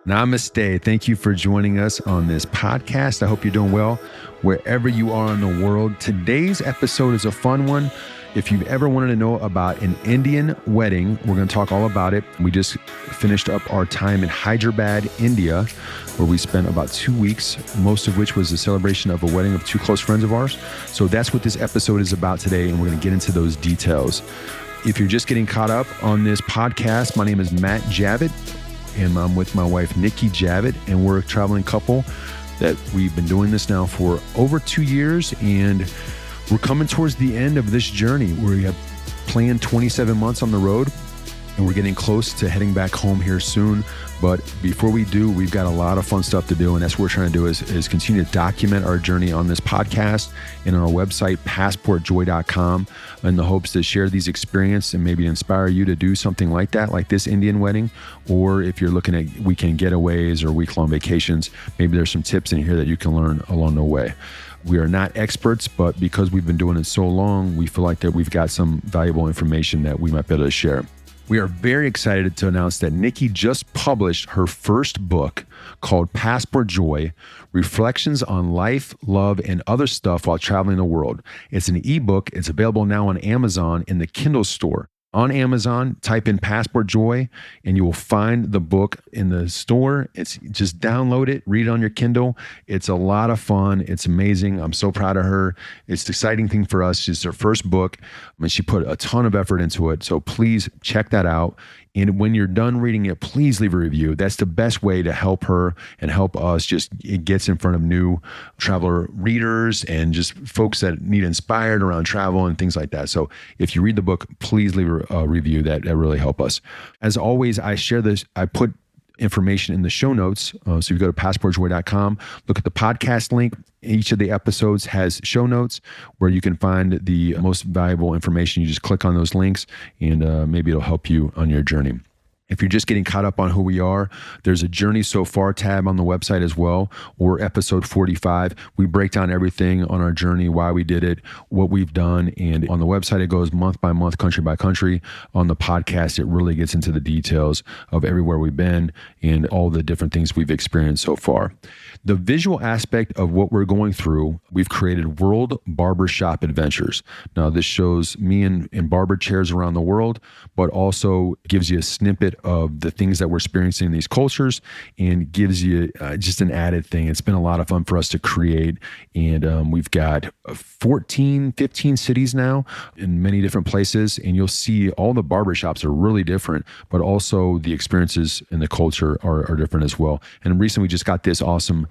Namaste. Thank you for joining us on this podcast. I hope you're doing well wherever you are in the world. Today's episode is a fun one. If you've ever wanted to know about an Indian wedding, we're going to talk all about it. We just finished up our time in Hyderabad, India, where we spent about 2 weeks, most of which was the celebration of a wedding of two close friends of ours. So that's what this episode is about today, and we're going to get into those details. If you're just getting caught up on this podcast, my name is Matt Javit, and I'm with my wife, Nikki Javit, and we're a traveling couple that we've been doing this now for over 2 years, and we're coming towards the end of this journey. We have planned 27 months on the road, and we're getting close to heading back home here soon. But before we do, we've got a lot of fun stuff to do, and that's what we're trying to do is continue to document our journey on this podcast and on our website, passportjoy.com, in the hopes to share these experiences and maybe inspire you to do something like that, like this Indian wedding. Or if you're looking at weekend getaways or week-long vacations, maybe there's some tips in here that you can learn along the way. We are not experts, but because we've been doing it so long, we feel like that we've got some valuable information that we might be able to share. We are very excited to announce that Nikki just published her first book called Passport Joy, Reflections on Life, Love, and Other Stuff While Traveling the World. It's an ebook. It's available now on Amazon in the Kindle store. On Amazon, type in Passport Joy, and you will find the book in the store. It's just download it, read it on your Kindle. It's a lot of fun. It's amazing. I'm so proud of her. It's the exciting thing for us. It's her first book, and she put a ton of effort into it. So please check that out. And when you're done reading it, please leave a review. That's the best way to help her and help us. Just it gets in front of new traveler readers and just folks that need inspired around travel and things like that. So if you read the book, please leave a review. That really help us. As always, I share this. I put information in the show notes. So if you go to passportjoy.com, look at the podcast link. Each of the episodes has show notes where you can find the most valuable information. You just click on those links, and maybe it'll help you on your journey. If you're just getting caught up on who we are, there's a Journey So Far tab on the website as well, or episode 45. We break down everything on our journey, why we did it, what we've done. And on the website, it goes month by month, country by country. On the podcast, it really gets into the details of everywhere we've been and all the different things we've experienced so far. The visual aspect of what we're going through, we've created World Barbershop Adventures. Now, this shows me in barber chairs around the world, but also gives you a snippet of the things that we're experiencing in these cultures and gives you just an added thing. It's been a lot of fun for us to create. And we've got 15 cities now in many different places. And you'll see all the barbershops are really different, but also the experiences in the culture are different as well. And recently we just got this awesome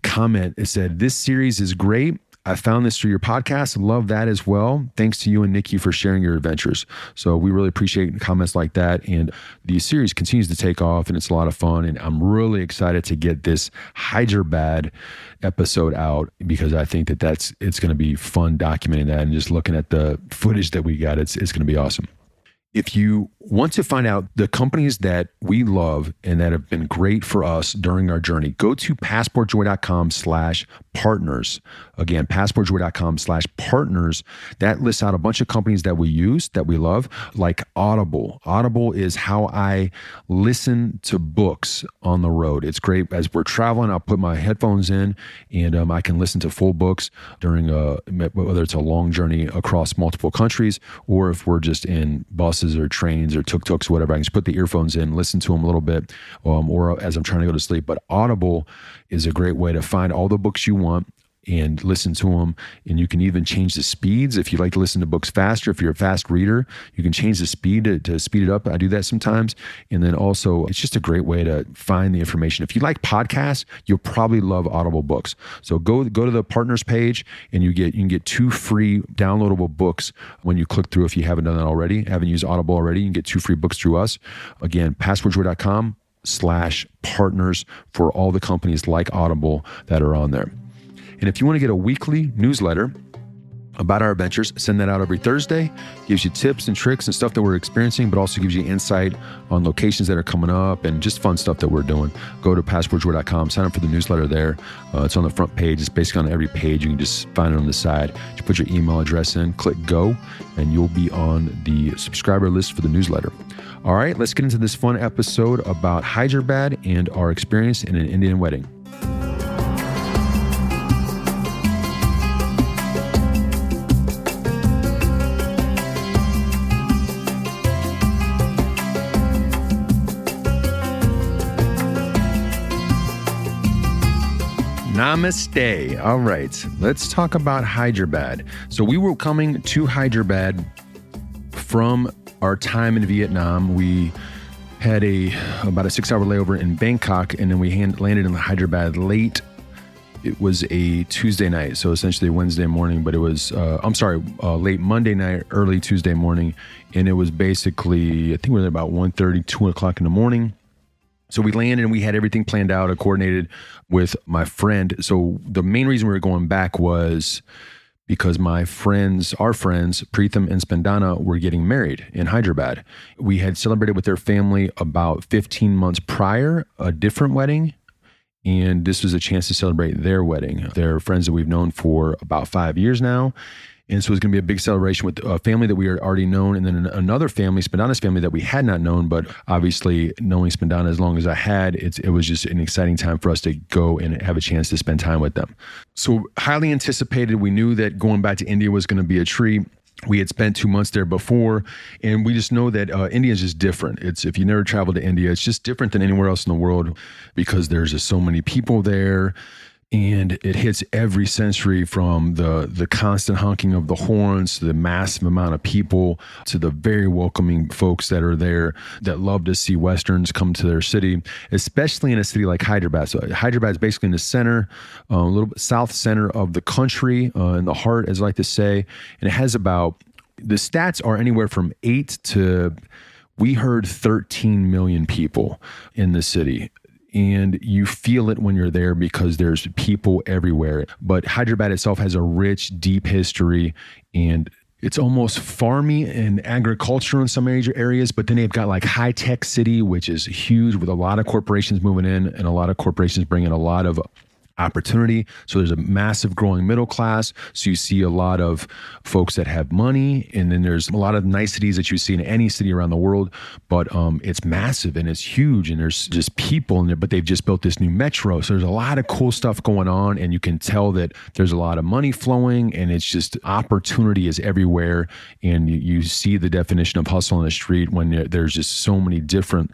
comment. It said, "This series is great. I found this through your podcast. Love that as well. Thanks to you and Nikki for sharing your adventures." So we really appreciate comments like that. And the series continues to take off, and it's a lot of fun. And I'm really excited to get this Hyderabad episode out because I think that it's going to be fun documenting that and just looking at the footage that we got. It's going to be awesome. If you want to find out the companies that we love and that have been great for us during our journey, go to passportjoy.com/partners. Again, passportjoy.com/partners. That lists out a bunch of companies that we use, that we love, like Audible. Audible is how I listen to books on the road. It's great. As we're traveling, I'll put my headphones in and I can listen to full books during whether it's a long journey across multiple countries or if we're just in buses or trains or tuk-tuks, whatever. I can just put the earphones in, listen to them a little bit, or as I'm trying to go to sleep. But Audible is a great way to find all the books you want and listen to them. And you can even change the speeds. If you like to listen to books faster, if you're a fast reader, you can change the speed to speed it up. I do that sometimes. And then also, it's just a great way to find the information. If you like podcasts, you'll probably love Audible books. So go to the partners page, and you can get 2 free downloadable books when you click through. If you haven't done that already, haven't used Audible already, you can get 2 free books through us. Again, passportjoy.com/partners for all the companies like Audible that are on there. And if you want to get a weekly newsletter, about our adventures. Send that out every Thursday. Gives you tips and tricks and stuff that we're experiencing, but also gives you insight on locations that are coming up and just fun stuff that we're doing. Go to passportjoy.com, sign up for the newsletter there. It's on the front page. It's basically on every page. You can just find it on the side. You put your email address in, click go, and you'll be on the subscriber list for the newsletter. All right, let's get into this fun episode about Hyderabad and our experience in an Indian wedding. Namaste. All right, let's talk about Hyderabad. So we were coming to Hyderabad from our time in Vietnam. We had about a 6-hour layover in Bangkok, and then we landed in Hyderabad late. It was a Tuesday night, so essentially Wednesday morning, but it was, late Monday night, early Tuesday morning, and it was basically, I think we were there about 1:30, 2 o'clock in the morning. So we landed and we had everything planned out, coordinated with my friend. So the main reason we were going back was because our friends, Preetham and Spandana, were getting married in Hyderabad. We had celebrated with their family about 15 months prior, a different wedding. And this was a chance to celebrate their wedding. They're friends that we've known for about 5 years now. And so it's going to be a big celebration with a family that we had already known, and then another family, Spandana's family, that we had not known. But obviously, knowing Spandana as long as I had, it was just an exciting time for us to go and have a chance to spend time with them. So highly anticipated. We knew that going back to India was going to be a treat. We had spent 2 months there before, and we just know that India is just different. If you never traveled to India, it's just different than anywhere else in the world because there's just so many people there. And it hits every sensory, from the constant honking of the horns to the massive amount of people to the very welcoming folks that are there that love to see Westerns come to their city, especially in a city like Hyderabad. So Hyderabad is basically in the center, a little bit south center of the country, in the heart, as I like to say. And it has the stats are anywhere from 8 to, we heard 13 million people in the city. And you feel it when you're there because there's people everywhere. But Hyderabad itself has a rich, deep history, and it's almost farmy and agricultural in some major areas. But then they've got like Hitec City, which is huge, with a lot of corporations moving in and a lot of corporations bringing a lot of opportunity. So there's a massive growing middle class. So you see a lot of folks that have money, and then there's a lot of niceties that you see in any city around the world. But it's massive and it's huge, and there's just people in there. But they've just built this new metro, so there's a lot of cool stuff going on, and you can tell that there's a lot of money flowing, and it's just opportunity is everywhere. And you see the definition of hustle in the street when there's just so many different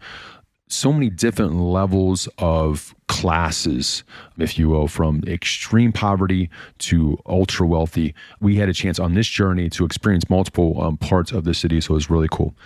levels of classes, if you will, from extreme poverty to ultra wealthy. We had a chance on this journey to experience multiple parts of the city, so it was really cool.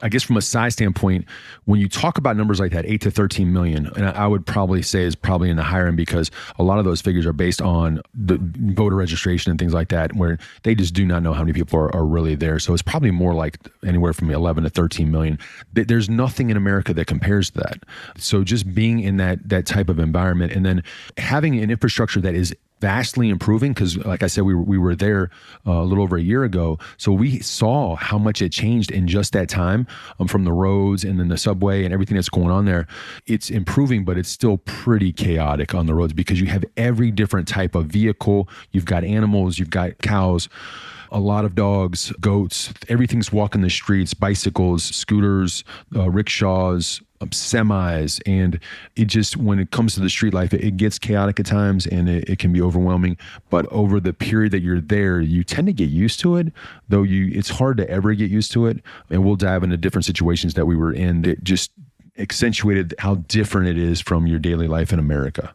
I guess from a size standpoint, when you talk about numbers like that, 8 to 13 million, and I would probably say is probably in the higher end, because a lot of those figures are based on the voter registration and things like that, where they just do not know how many people are really there. So it's probably more like anywhere from 11 to 13 million. There's nothing in America that compares to that. So just being in that type of environment, and then having an infrastructure that is vastly improving, because like I said, we were there a little over a year ago, so we saw how much it changed in just that time, from the roads and then the subway and everything that's going on there. It's improving, but it's still pretty chaotic on the roads because you have every different type of vehicle. You've got animals, you've got cows, a lot of dogs, goats, everything's walking the streets, bicycles, scooters, rickshaws, semis. And it just, when it comes to the street life, it gets chaotic at times, and it can be overwhelming. But over the period that you're there, you tend to get used to it, though it's hard to ever get used to it. And we'll dive into different situations that we were in that just accentuated how different it is from your daily life in America.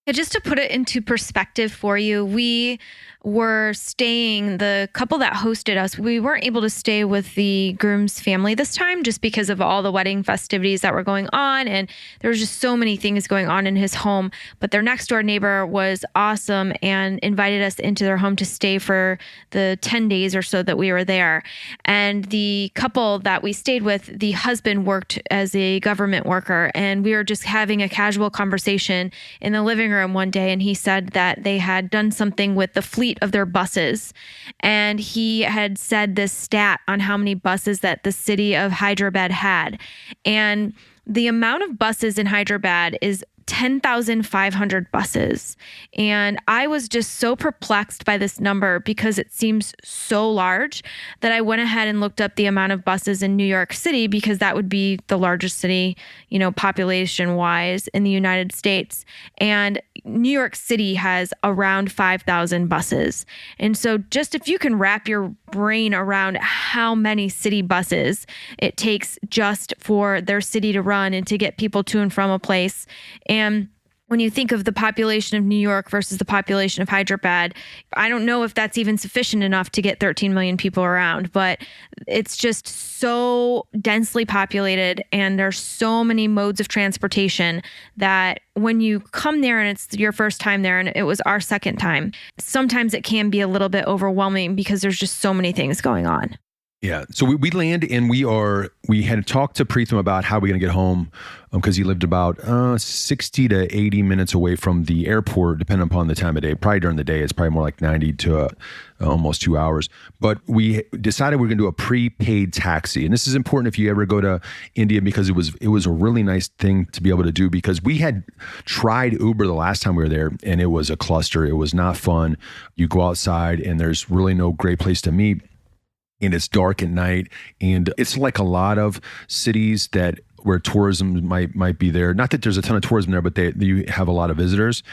Yeah, just to put it into perspective for you, we were staying, the couple that hosted us, we weren't able to stay with the groom's family this time just because of all the wedding festivities that were going on. And there was just so many things going on in his home. But their next door neighbor was awesome and invited us into their home to stay for the 10 days or so that we were there. And the couple that we stayed with, the husband worked as a government worker. And we were just having a casual conversation in the living room one day. And he said that they had done something with the fleet fleet of their buses. And he had said this stat on how many buses that the city of Hyderabad had. And the amount of buses in Hyderabad is 10,500 buses. And I was just so perplexed by this number because it seems so large that I went ahead and looked up the amount of buses in New York City, because that would be the largest city, population wise in the United States. And New York City has around 5,000 buses. And so just if you can wrap your brain around how many city buses it takes just for their city to run and to get people to and from a place. And when you think of the population of New York versus the population of Hyderabad, I don't know if that's even sufficient enough to get 13 million people around, but it's just so densely populated and there's so many modes of transportation that when you come there and it's your first time there, and it was our second time, sometimes it can be a little bit overwhelming because there's just so many things going on. Yeah. So we land and we had talked to Preetham about how we're going to get home because he lived about 60 to 80 minutes away from the airport, depending upon the time of day. Probably during the day, it's probably more like 90 to almost 2 hours. But we decided we're going to do a prepaid taxi. And this is important if you ever go to India, because it was a really nice thing to be able to do, because we had tried Uber the last time we were there and it was a cluster. It was not fun. You go outside and there's really no great place to meet. And it's dark at night, and it's like a lot of cities where tourism might be there. Not that there's a ton of tourism there, but you have a lot of visitors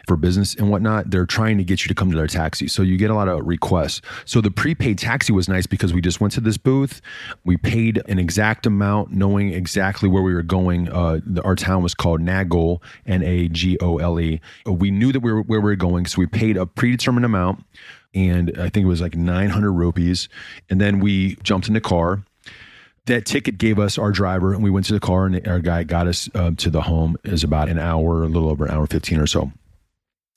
for business and whatnot. They're trying to get you to come to their taxi, so you get a lot of requests. So the prepaid taxi was nice because we just went to this booth, we paid an exact amount, knowing exactly where we were going. Our town was called Nagole, Nagole. We knew that where we were going, so we paid a predetermined amount. And I think it was like 900 rupees. And then we jumped in the car. That ticket gave us our driver, and we went to the car, and our guy got us to the home. It was about an hour, a little over an hour 15 or so.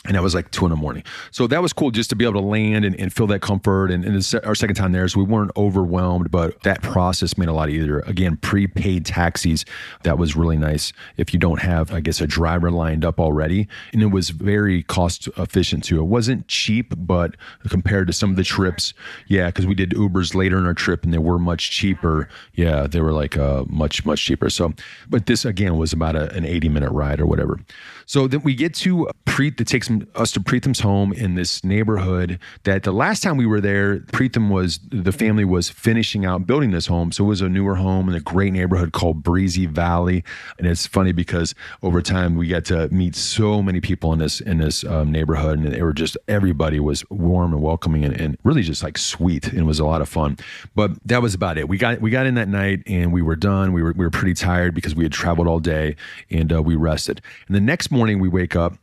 And that was like 2 a.m. So that was cool just to be able to land and feel that comfort. And it's our second time there, so we weren't overwhelmed, but that process made a lot easier. Again, prepaid taxis, that was really nice if you don't have, I guess, a driver lined up already. And it was very cost efficient too. It wasn't cheap, but compared to some of the trips, yeah, because we did Ubers later in our trip and they were much cheaper. Yeah, they were like much cheaper. So, but this again was about an 80-minute ride or whatever. So then we get to that takes us to Preetham's home in this neighborhood that the last time we were there, the family was finishing out building this home. So it was a newer home in a great neighborhood called Breezy Valley. And it's funny because over time we got to meet so many people in this neighborhood, and they were just, everybody was warm and welcoming and really just like sweet. And it was a lot of fun. But that was about it. We got in that night and we were done. We were pretty tired because we had traveled all day, and we rested. And the next morning we wake up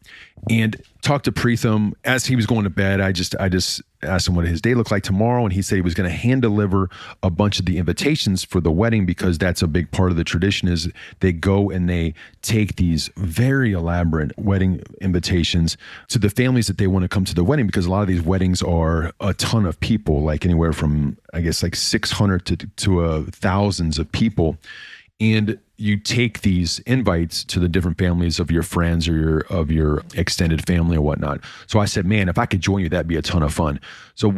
and talked to Preetham as he was going to bed. I just asked him what his day looked like tomorrow, and he said he was going to hand deliver a bunch of the invitations for the wedding, because that's a big part of the tradition is they go and they take these very elaborate wedding invitations to the families that they want to come to the wedding, because a lot of these weddings are a ton of people, like anywhere from, I guess, like 600 to thousands of people. And you take these invites to the different families of your friends or of your extended family or whatnot. So I said, man, if I could join you, that'd be a ton of fun. So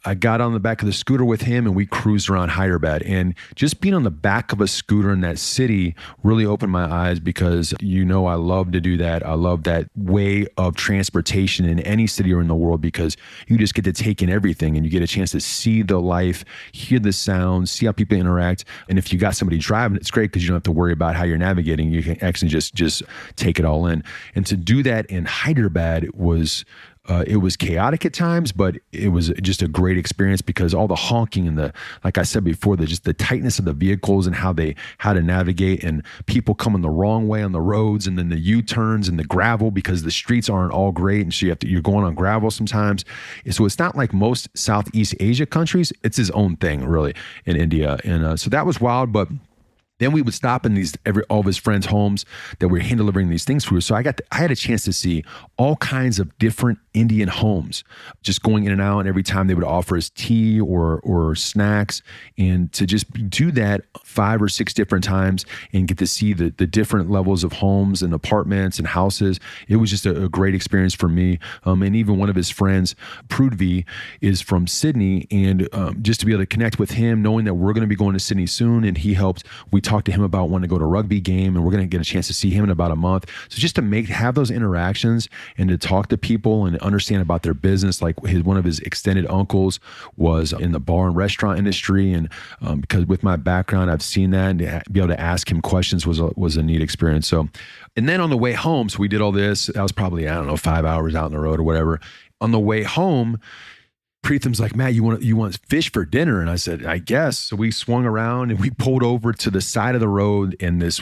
I got on the back of the scooter with him and we cruised around Hyderabad. And just being on the back of a scooter in that city really opened my eyes, because I love to do that. I love that way of transportation in any city or in the world, because you just get to take in everything and you get a chance to see the life, hear the sounds, see how people interact. And if you got somebody driving, it's great because you don't have to worry about how you're navigating. You can actually just take it all in. And to do that in Hyderabad, it was chaotic at times, but it was just a great experience, because all the honking and like I said before, just the tightness of the vehicles and how to navigate, and people coming the wrong way on the roads, and then the U-turns and the gravel, because the streets aren't all great. And so you're going on gravel sometimes. So it's not like most Southeast Asia countries. It's its own thing really in India. And so that was wild, but Then we would stop in all of his friends' homes that we were hand delivering these things to. So I had a chance to see all kinds of different Indian homes, just going in and out. And every time they would offer us tea or snacks, and to just do that 5 or 6 different times and get to see the different levels of homes and apartments and houses. It was just a great experience for me. And even one of his friends, Prudvi, is from Sydney, and just to be able to connect with him, knowing that we're going to be going to Sydney soon, and we talked to him about wanting to go to a rugby game, and we're going to get a chance to see him in about a month. So just to have those interactions and to talk to people and understand about their business. Like one of his extended uncles was in the bar and restaurant industry, and because with my background, I've seen that, and to be able to ask him questions was a neat experience. So, and then on the way home, so we did all this. That was probably, I don't know, 5 hours out on the road or whatever. On the way home, Preetham's like, Matt, you want fish for dinner? And I said, I guess. So we swung around and we pulled over to the side of the road, and this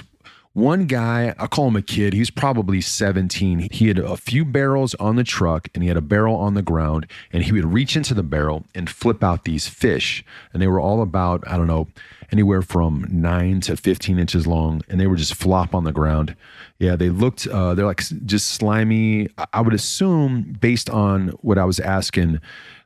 one guy, I'll call him a kid, he's probably 17. He had a few barrels on the truck and he had a barrel on the ground, and he would reach into the barrel and flip out these fish. And they were all about, I don't know, anywhere from 9 to 15 inches long, and they were just flop on the ground. Yeah, they looked, they're like just slimy. I would assume, based on what I was asking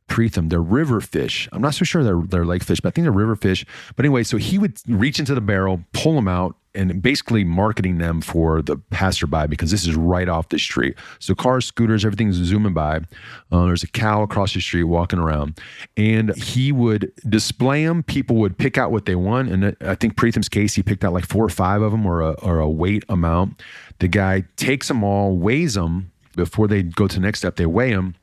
Preetham, they're river fish. I'm not so sure they're lake fish, but I think they're river fish. But anyway, so he would reach into the barrel, pull them out, and basically marketing them for the passerby, because this is right off the street. So cars, scooters, everything's zooming by. There's a cow across the street walking around, and he would display them. People would pick out what they want, and I think Preetham's case, he picked out like 4 or 5 of them, or a weight amount. The guy takes them all, weighs them before they go to the next step. They weigh them.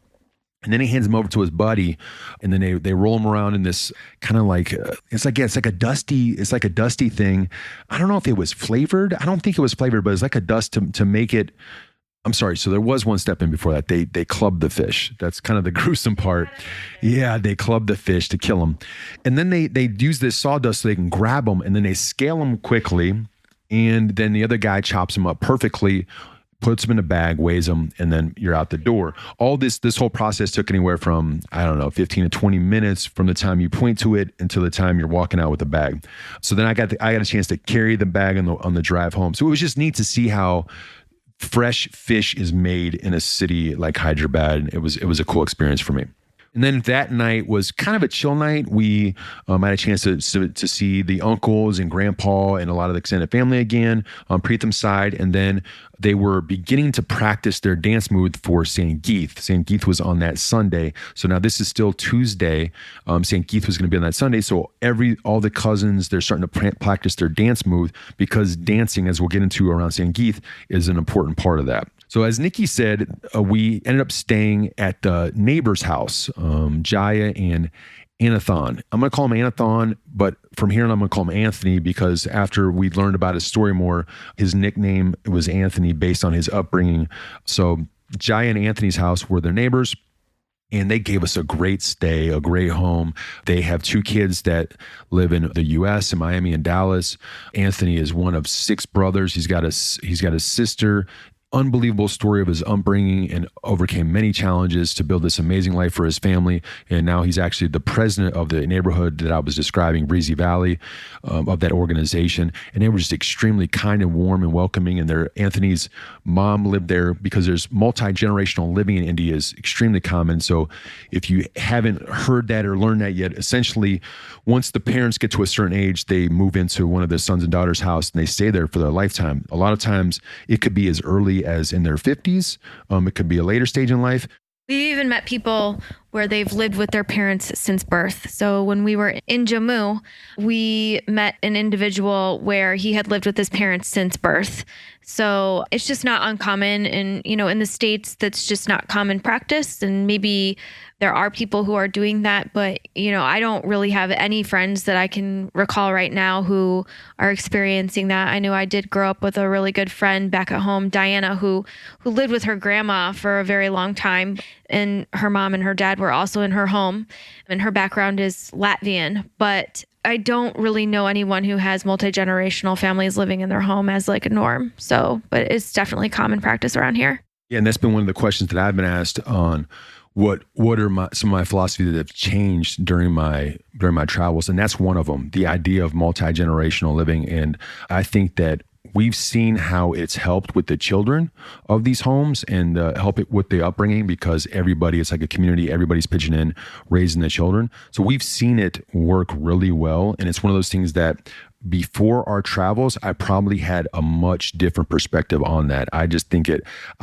And then he hands them over to his buddy, and then they roll them around in this kind of like it's like a dusty thing. I don't know if it was flavored. I don't think it was flavored, but it's like a dust to make it. I'm sorry. So there was one step in before that. They clubbed the fish. That's kind of the gruesome part. Yeah, they clubbed the fish to kill them, and then they use this sawdust so they can grab them, and then they scale them quickly, and then the other guy chops them up perfectly, puts them in a bag, weighs them, and then you're out the door. All this whole process took anywhere from, I don't know, 15 to 20 minutes from the time you point to it until the time you're walking out with the bag. So then I got a chance to carry the bag on the drive home. So it was just neat to see how fresh fish is made in a city like Hyderabad. It was a cool experience for me. And then that night was kind of a chill night. We had a chance to see the uncles and grandpa and a lot of the extended family again on Preetham's side. And then they were beginning to practice their dance move for Sangeeth. Sangeeth was on that Sunday. So now this is still Tuesday. Sangeeth was going to be on that Sunday. So all the cousins, they're starting to practice their dance move, because dancing, as we'll get into around Sangeeth, is an important part of that. So as Nikki said, we ended up staying at the neighbor's house, Jaya and Anathon. I'm going to call him Anathon, but from here on I'm going to call him Anthony, because after we learned about his story more, his nickname was Anthony based on his upbringing. So Jaya and Anthony's house were their neighbors, and they gave us a great stay, a great home. They have 2 kids that live in the U.S., in Miami and Dallas. Anthony is one of 6 brothers. He's got a sister. Unbelievable story of his upbringing, and overcame many challenges to build this amazing life for his family. And now he's actually the president of the neighborhood that I was describing, Breezy Valley, of that organization. And they were just extremely kind and warm and welcoming. And Anthony's mom lived there, because there's multi-generational living in India is extremely common. So if you haven't heard that or learned that yet, essentially once the parents get to a certain age, they move into one of the sons and daughters' house, and they stay there for their lifetime. A lot of times it could be as early as in their 50s. It could be a later stage in life. We've even met people where they've lived with their parents since birth. So when we were in Jammu, we met an individual where he had lived with his parents since birth. So it's just not uncommon. And, in the States, that's just not common practice. And maybe there are people who are doing that, but, I don't really have any friends that I can recall right now who are experiencing that. I know I did grow up with a really good friend back at home, Diana, who lived with her grandma for a very long time. And her mom and her dad were also in her home, and her background is Latvian, but I don't really know anyone who has multi-generational families living in their home as like a norm. So, but it's definitely common practice around here. Yeah, and that's been one of the questions that I've been asked on what are some of my philosophies that have changed during my travels, and that's one of them, the idea of multi-generational living. And I think that we've seen how it's helped with the children of these homes and help it with the upbringing, because it's like a community, everybody's pitching in, raising the children. So we've seen it work really well. And it's one of those things that before our travels, I probably had a much different perspective on that. I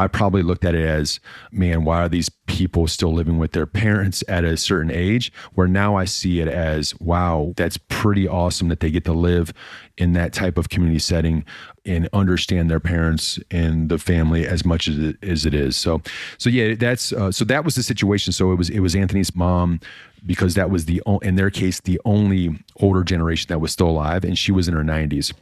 probably looked at it as, man, why are these people still living with their parents at a certain age? Where now I see it as, wow, that's pretty awesome that they get to live in that type of community setting and understand their parents and the family as much as it is. So yeah, so that was the situation. So it was Anthony's mom, because that was in their case, the only older generation that was still alive, and she was in her 90s.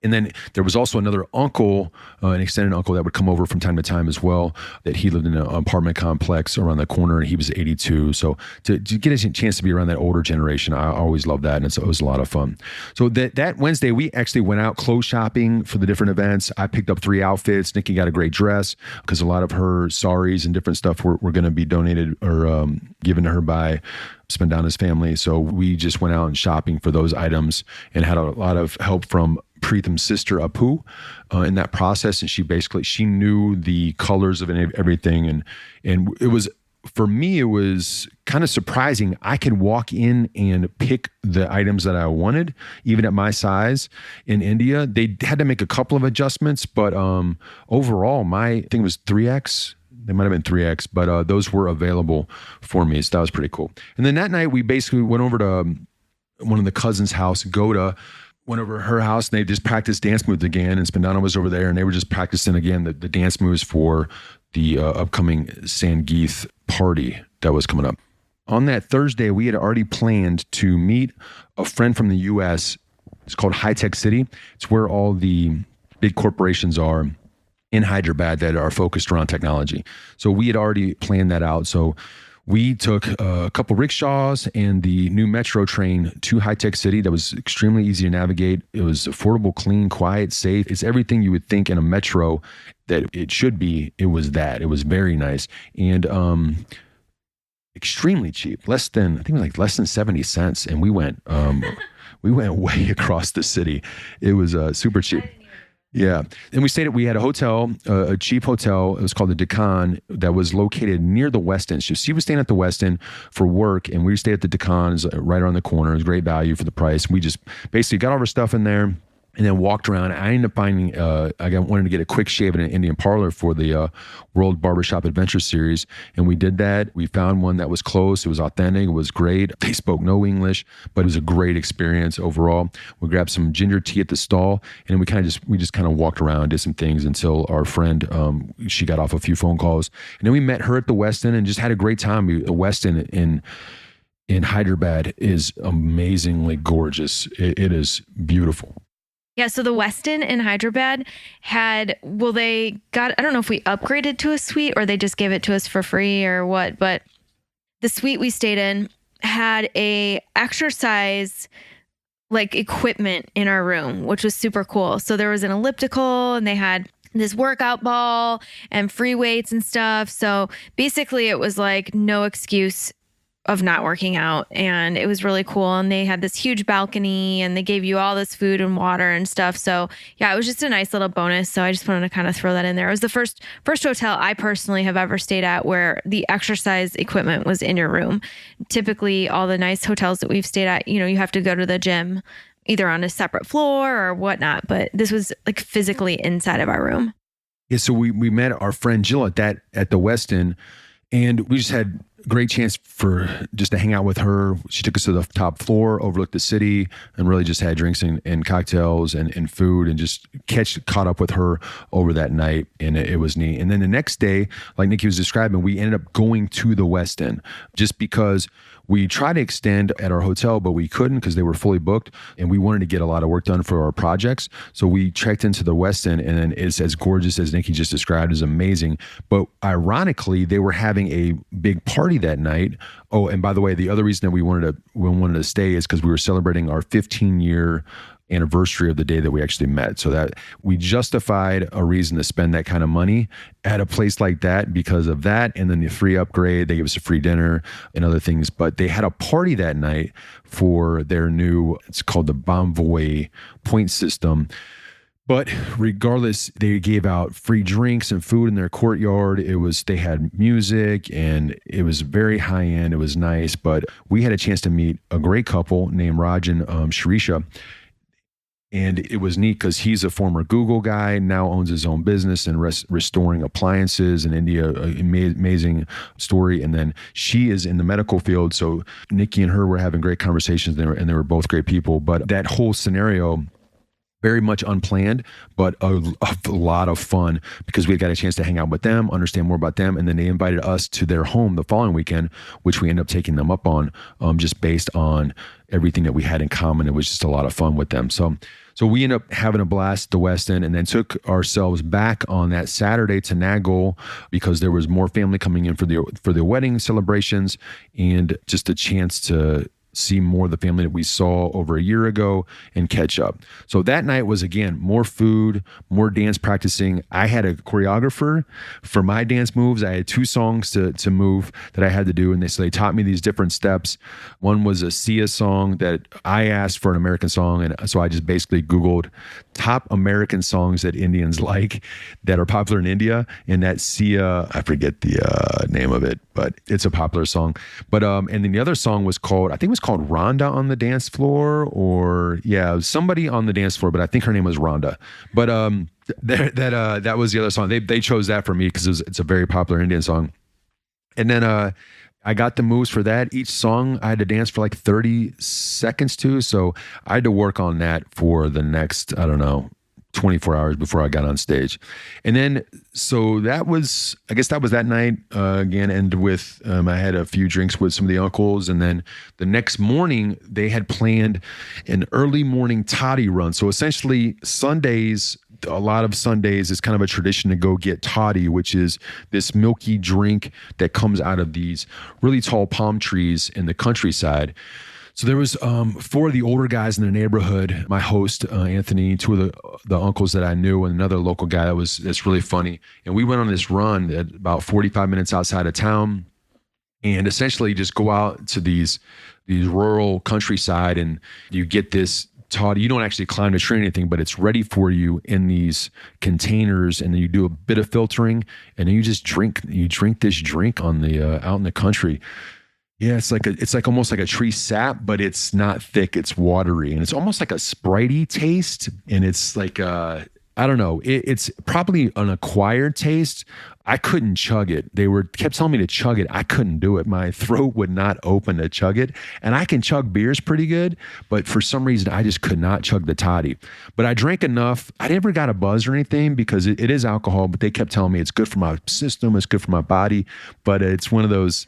And then there was also another uncle, an extended uncle that would come over from time to time as well, that he lived in an apartment complex around the corner, and he was 82. So to get a chance to be around that older generation, I always loved that. And so it was a lot of fun. So that Wednesday, we actually went out clothes shopping for the different events. I picked up 3 outfits. Nikki got a great dress because a lot of her saris and different stuff were going to be donated or given to her by Spandana's family. So we just went out and shopping for those items and had a lot of help from Preetham's sister Apu in that process. And she knew the colors of everything. And it was, for me, it was kind of surprising. I could walk in and pick the items that I wanted, even at my size in India. They had to make a couple of adjustments, but overall, I think it was 3X. They might have been 3X, but those were available for me. So that was pretty cool. And then that night, we basically went over to one of the cousins' house, Goda, went over to her house, and they just practiced dance moves again. And Spandana was over there, and they were just practicing again the dance moves for the upcoming Sangeeth party that was coming up. On that Thursday, we had already planned to meet a friend from the U.S. It's called Hitec City. It's where all the big corporations are in Hyderabad that are focused around technology. So we had already planned that out. So we took a couple rickshaws and the new metro train to Hitec City. That was extremely easy to navigate. It was affordable, clean, quiet, safe. It's everything you would think in a metro that it should be. It was that. It was very nice and extremely cheap. I think it was less than 70 cents. And we went way across the city. It was super cheap. Yeah. And we had a hotel, a cheap hotel. It was called the Deccan, that was located near the West End. So she was staying at the West End for work, and we stayed at the Deccan, right around the corner. It was great value for the price. We just basically got all our stuff in there and then walked around. I ended up finding, I wanted to get a quick shave at an Indian parlor for the World Barbershop Adventure Series. And we did that. We found one that was close. It was authentic. It was great. They spoke no English, but it was a great experience overall. We grabbed some ginger tea at the stall, and we just kind of walked around, did some things until our friend, she got off a few phone calls. And then we met her at the West End and just had a great time. The West End in Hyderabad is amazingly gorgeous. It is beautiful. Yeah, so the Westin in Hyderabad I don't know if we upgraded to a suite or they just gave it to us for free or what, but the suite we stayed in had a exercise equipment in our room, which was super cool. So there was an elliptical and they had this workout ball and free weights and stuff. So basically it was no excuse of not working out, and it was really cool. And they had this huge balcony and they gave you all this food and water and stuff. So yeah, it was just a nice little bonus. So I just wanted to kind of throw that in there. It was the first hotel I personally have ever stayed at where the exercise equipment was in your room. Typically all the nice hotels that we've stayed at, you have to go to the gym either on a separate floor or whatnot, but this was physically inside of our room. Yeah. So we met our friend Jill at the Westin, and we just had great chance to hang out with her. She took us to the top floor, overlooked the city, and really just had drinks and cocktails and food, and just caught up with her over that night. And it was neat. And then the next day, like Nikki was describing, we ended up going to the West End just because we tried to extend at our hotel, but we couldn't because they were fully booked, and we wanted to get a lot of work done for our projects. So we checked into the West End, and then it's as gorgeous as Nikki just described. It's amazing. But ironically, they were having a big party that night. Oh, and by the way, the other reason that we wanted to stay is because we were celebrating our 15-year anniversary of the day that we actually met. So that we justified a reason to spend that kind of money at a place like that because of that. And then the free upgrade, they gave us a free dinner and other things. But they had a party that night for their new, it's called the Bonvoy point system. But regardless, they gave out free drinks and food in their courtyard. They had music and it was very high end. It was nice. But we had a chance to meet a great couple named Raj and Shirisha. And it was neat because he's a former Google guy, now owns his own business and restoring appliances in India. Amazing story. And then she is in the medical field. So Nikki and her were having great conversations and they were both great people. But that whole scenario, very much unplanned, but a lot of fun because we got a chance to hang out with them, understand more about them. And then they invited us to their home the following weekend, which we ended up taking them up on just based on everything that we had in common. It was just a lot of fun with them. So we ended up having a blast at the West End and then took ourselves back on that Saturday to Nagol because there was more family coming in for the wedding celebrations and just a chance to see more of the family that we saw over a year ago and catch up. So that night was, again, more food, more dance practicing. I had a choreographer for my dance moves. I had 2 songs to move that I had to do. And they taught me these different steps. One was a Sia song that I asked for an American song. And so I just basically Googled top American songs that Indians like that are popular in India. And that Sia, I forget the name of it, but it's a popular song. But and then the other song was called, I think it was called Rhonda on the Dance Floor, or somebody on the dance floor, but I think her name was Rhonda. But that was the other song. They chose that for me because it's a very popular Indian song. And then I got the moves for that. Each song I had to dance for like 30 seconds to. So I had to work on that for the next, 24 hours before I got on stage. And then, so that was that night again. And with, I had a few drinks with some of the uncles. And then the next morning they had planned an early morning toddy run. So essentially Sundays, a lot of Sundays is kind of a tradition to go get toddy, which is this milky drink that comes out of these really tall palm trees in the countryside. So there was 4 of the older guys in the neighborhood, my host, Anthony, 2 of the uncles that I knew, and another local guy that's really funny. And we went on this run at about 45 minutes outside of town and essentially just go out to these rural countryside and you get this toddy. You don't actually climb the tree or anything, but it's ready for you in these containers, and then you do a bit of filtering, and then you just drink. You drink this drink on the out in the country. Yeah, it's like almost like a tree sap, but it's not thick. It's watery, and it's almost like a Spritey taste. And it's like I don't know. It's probably an acquired taste. I couldn't chug it. They kept telling me to chug it. I couldn't do it. My throat would not open to chug it. And I can chug beers pretty good, but for some reason I just could not chug the toddy. But I drank enough. I never got a buzz or anything because it is alcohol. But they kept telling me it's good for my system. It's good for my body. But it's one of those.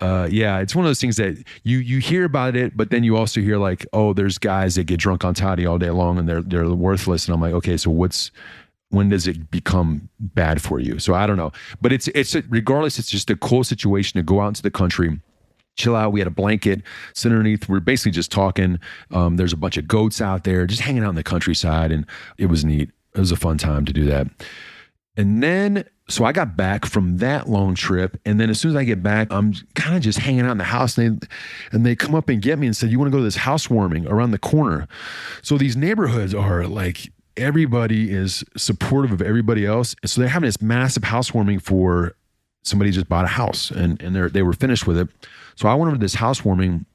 It's one of those things that you hear about it, but then you also hear like, oh, there's guys that get drunk on toddy all day long and they're worthless. And I'm like, okay, so when does it become bad for you? So I don't know, but it's regardless, it's just a cool situation to go out into the country, chill out. We had a blanket, sit underneath. We're basically just talking. There's a bunch of goats out there, just hanging out in the countryside, and it was neat. It was a fun time to do that. And then, so I got back from that long trip. And then as soon as I get back, I'm kind of just hanging out in the house. And they come up and get me and said, you want to go to this housewarming around the corner? So these neighborhoods are like, everybody is supportive of everybody else. And so they're having this massive housewarming for somebody just bought a house and they were finished with it. So I went over to this housewarming.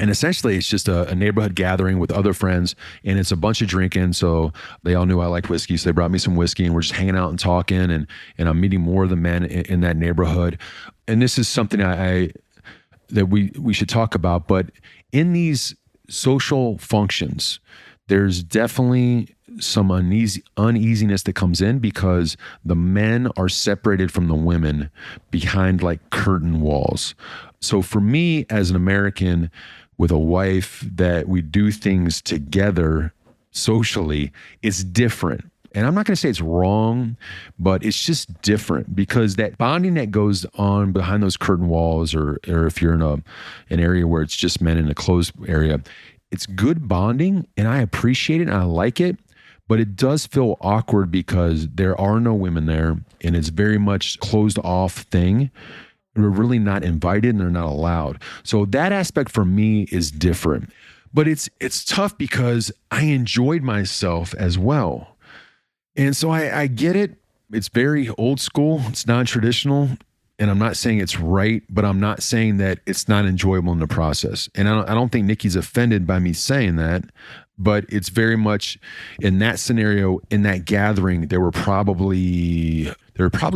And essentially, it's just a neighborhood gathering with other friends, and it's a bunch of drinking. So they all knew I liked whiskey, so they brought me some whiskey, and we're just hanging out and talking, and I'm meeting more of the men in that neighborhood. And this is something that we should talk about. But in these social functions, there's definitely some uneasiness that comes in because the men are separated from the women behind like curtain walls. So for me as an American with a wife that we do things together socially, it's different. And I'm not going to say it's wrong, but it's just different because that bonding that goes on behind those curtain walls, or if you're in an area where it's just men in a closed area, it's good bonding and I appreciate it and I like it, but it does feel awkward because there are no women there and it's very much closed off thing. We're really not invited and they're not allowed. So that aspect for me is different. But it's tough because I enjoyed myself as well. And so I get it. It's very old school. It's non-traditional. And I'm not saying it's right, but I'm not saying that it's not enjoyable in the process. And I don't think Nikki's offended by me saying that, but it's very much in that scenario, in that gathering, there were probably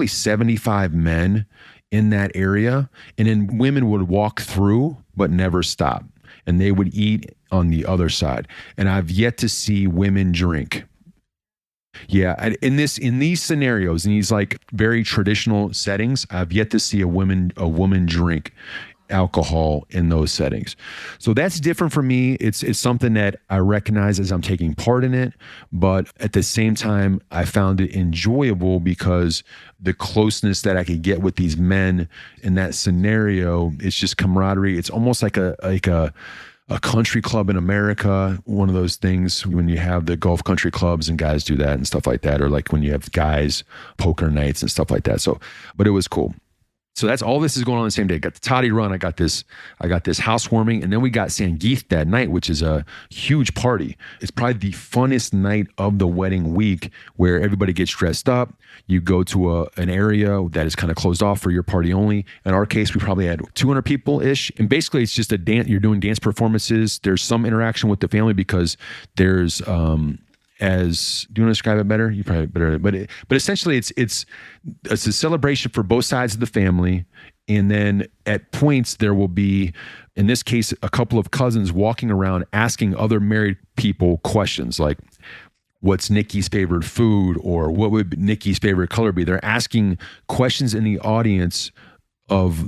75 men in that area. And then women would walk through, but never stop. And they would eat on the other side. And I've yet to see women drink. Yeah, in these scenarios, in these like very traditional settings, I've yet to see a woman drink alcohol in those settings. So that's different for me. It's something that I recognize as I'm taking part in it, but at the same time, I found it enjoyable because the closeness that I could get with these men in that scenario, it's just camaraderie. It's almost like a country club in America, one of those things when you have the golf country clubs and guys do that and stuff like that, or like when you have guys poker nights and stuff like that. So, but it was cool. So that's all this is going on the same day. I got the Toddy run. I got this housewarming, and then we got Sangeeth that night, which is a huge party. It's probably the funnest night of the wedding week where everybody gets dressed up. You go to an area that is kind of closed off for your party only. In our case, we probably had 200 people-ish. And basically it's just a dance. You're doing dance performances. There's some interaction with the family because there's, do you want to describe it better? You probably better, but essentially it's a celebration for both sides of the family. And then at points there will be, in this case, a couple of cousins walking around asking other married people questions like, what's Nikki's favorite food? Or what would Nikki's favorite color be? They're asking questions in the audience of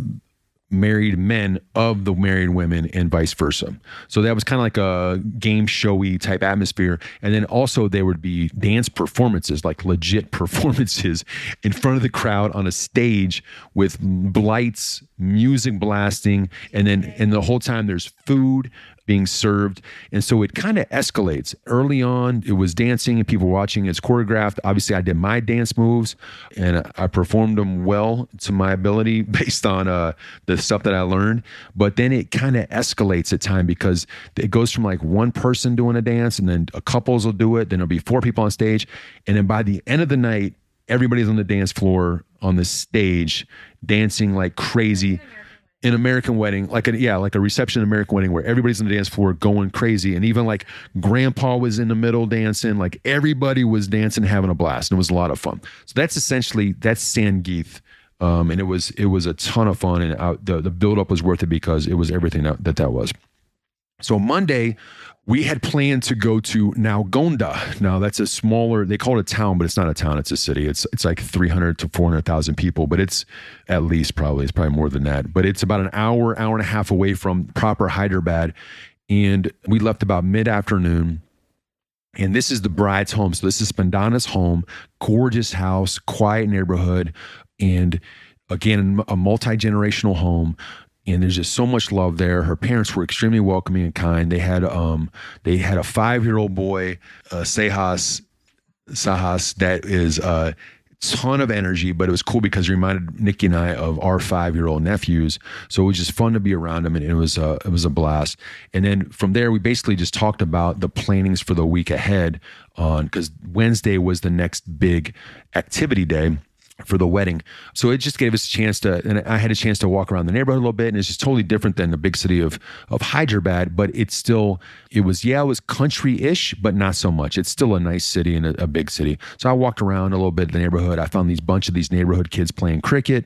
married men of the married women and vice versa. So that was kind of like a game showy type atmosphere. And then also there would be dance performances, like legit performances in front of the crowd on a stage with lights, music blasting. And the whole time there's food being served. And so it kind of escalates. Early on, it was dancing and people watching. It's choreographed. Obviously, I did my dance moves and I performed them well to my ability based on the stuff that I learned. But then it kind of escalates at time because it goes from like one person doing a dance and then a couples will do it. Then there'll be 4 people on stage. And then by the end of the night, everybody's on the dance floor on the stage dancing like crazy. An American wedding, like a reception American wedding where everybody's on the dance floor going crazy. And even like grandpa was in the middle dancing, like everybody was dancing, having a blast. And it was a lot of fun. So that's Sangeeth. And it was a ton of fun. And the buildup was worth it because it was everything that was. So Monday, we had planned to go to Nalgonda. Now that's a smaller, they call it a town, but it's not a town, it's a city. It's like 300 to 400,000 people, but it's it's probably more than that. But it's about an hour and a half away from proper Hyderabad. And we left about mid-afternoon. And this is the bride's home. So this is Spandana's home, gorgeous house, quiet neighborhood. And again, a multi-generational home. And there's just so much love there. Her parents were extremely welcoming and kind. They had a 5-year-old boy, Sahas, that is a ton of energy, but it was cool because it reminded Nikki and I of our 5-year-old nephews. So it was just fun to be around them, and it was a blast. And then from there, we basically just talked about the plannings for the week ahead because Wednesday was the next big activity day for the wedding. So it just gave us a chance and I had a chance to walk around the neighborhood a little bit, and it's just totally different than the big city of Hyderabad, but it was country-ish, but not so much. It's still a nice city and a big city. So I walked around a little bit in the neighborhood. I found bunch of these neighborhood kids playing cricket.